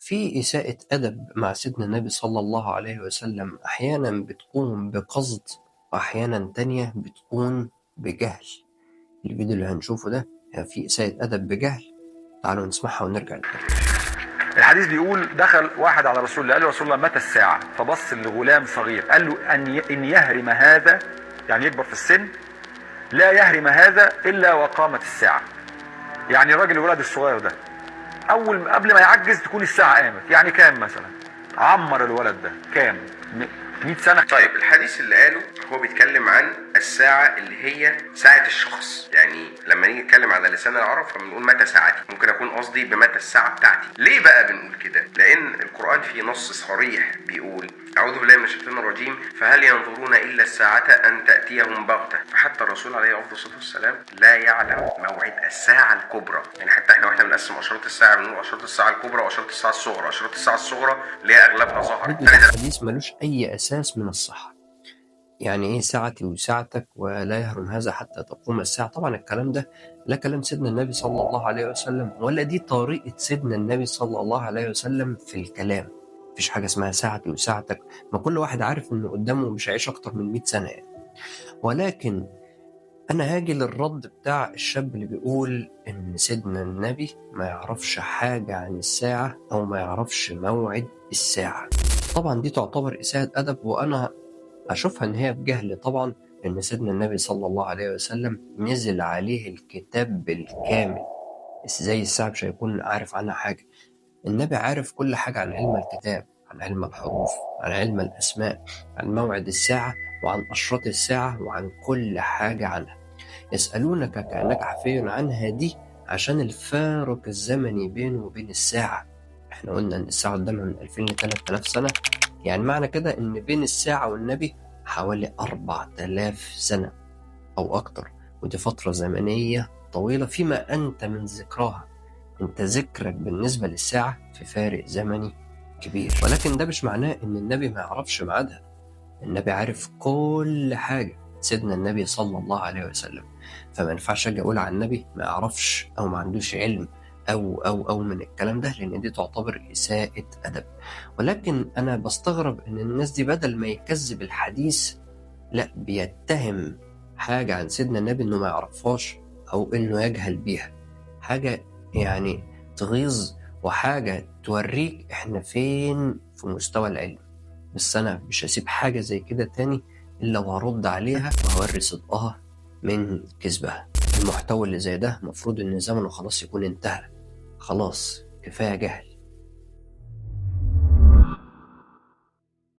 في إساءة أدب مع سيدنا النبي صلى الله عليه وسلم أحيانا بتكون بقصد، وأحيانا تانية بتكون بجهل. الفيديو اللي هنشوفه ده في إساءة أدب بجهل، تعالوا نسمعها ونرجع نتكلم. الحديث بيقول دخل واحد على رسول الله قال له رسول الله متى الساعة؟ فبص لغلام صغير قال له إن يهرم هذا، يعني يكبر في السن، لا يهرم هذا إلا وقامت الساعة. يعني الراجل الولد الصغير ده قبل ما يعجز تكون الساعة قامت. يعني كام مثلا؟ عمر الولد ده كام؟ 100 سنة. طيب الحديث اللي قاله هو بيتكلم عن الساعة اللي هي ساعة الشخص. يعني لما نيجي نتكلم على لسان العرب فبنقول متى ساعتي، ممكن أكون قصدي بمتى الساعة بتاعتي. ليه بقى بنقول كده؟ لأن القرآن فيه نص صريح بيقول أعوذ بالله من الشيطان الرجيم فهل ينظرون إلا الساعة أن تأتيهم بغتة. فحتى الرسول عليه أفضل الصلاة والسلام لا يعلم موعد الساعة الكبرى. يعني حتى احنا بنقسم أشراط الساعة بنقول أشراط الساعة الكبرى وأشراط الساعة الصغرى. أشراط الساعة الصغرى اللي هي أغلبها ظهر. الحديث ملوش أي أساس من الصحة. يعني إيه ساعتي وساعتك ولا يهرم هذا حتى تقوم الساعة؟ طبعا الكلام ده لا كلام سيدنا النبي صلى الله عليه وسلم، ولا دي طريقة سيدنا النبي صلى الله عليه وسلم في الكلام. مفيش حاجة اسمها ساعتي وساعتك، ما كل واحد عارف إنه قدامه مش هيعيش أكتر من 100 سنة يعني. ولكن أنا هاجي للرد بتاع الشاب اللي بيقول إن سيدنا النبي ما يعرفش حاجة عن الساعة أو ما يعرفش موعد الساعة. طبعا دي تعتبر إساءة أدب، وأنا أشوفها إن هي بجهل طبعا، إن سيدنا النبي صلى الله عليه وسلم نزل عليه الكتاب بالكامل. إزاي الساعة مش هيكون عارف عنها حاجة؟ النبي عارف كل حاجة عن علم الكتاب، عن علم الحروف، عن علم الأسماء، عن موعد الساعة وعن أشراط الساعة وعن كل حاجة عنها. يسألونك كأنك حفي عنها دي عشان الفارق الزمني بينه وبين الساعة. احنا قلنا إن الساعة قدامها من 2000 ل 3000 سنة، يعني معنى كده إن بين الساعة والنبي حوالي 4000 سنة أو أكتر، ودي فترة زمنية طويلة فيما أنت من ذكراها. أنت ذكرك بالنسبة للساعة في فارق زمني كبير، ولكن ده مش معناه إن النبي ما يعرفش ميعادها. النبي عارف كل حاجة، سيدنا النبي صلى الله عليه وسلم. فما ينفعش أجي أقول عن النبي ما يعرفش أو ما عندوش علم أو من الكلام ده، لأن دي تعتبر إساءة أدب. ولكن أنا بستغرب إن الناس دي بدل ما يكذب الحديث لا بيتهم حاجة عن سيدنا النبي إنه ما يعرفهاش أو إنه يجهل بيها. حاجة يعني تغيظ، وحاجة توريك إحنا فين في مستوى العلم. بس أنا مش هسيب حاجة زي كده تاني إلا وهرد عليها وهوري صدقها من كذبها. المحتوى اللي زي ده مفروض إن زمنه خلاص يكون انتهى. خلاص كفاية جهل.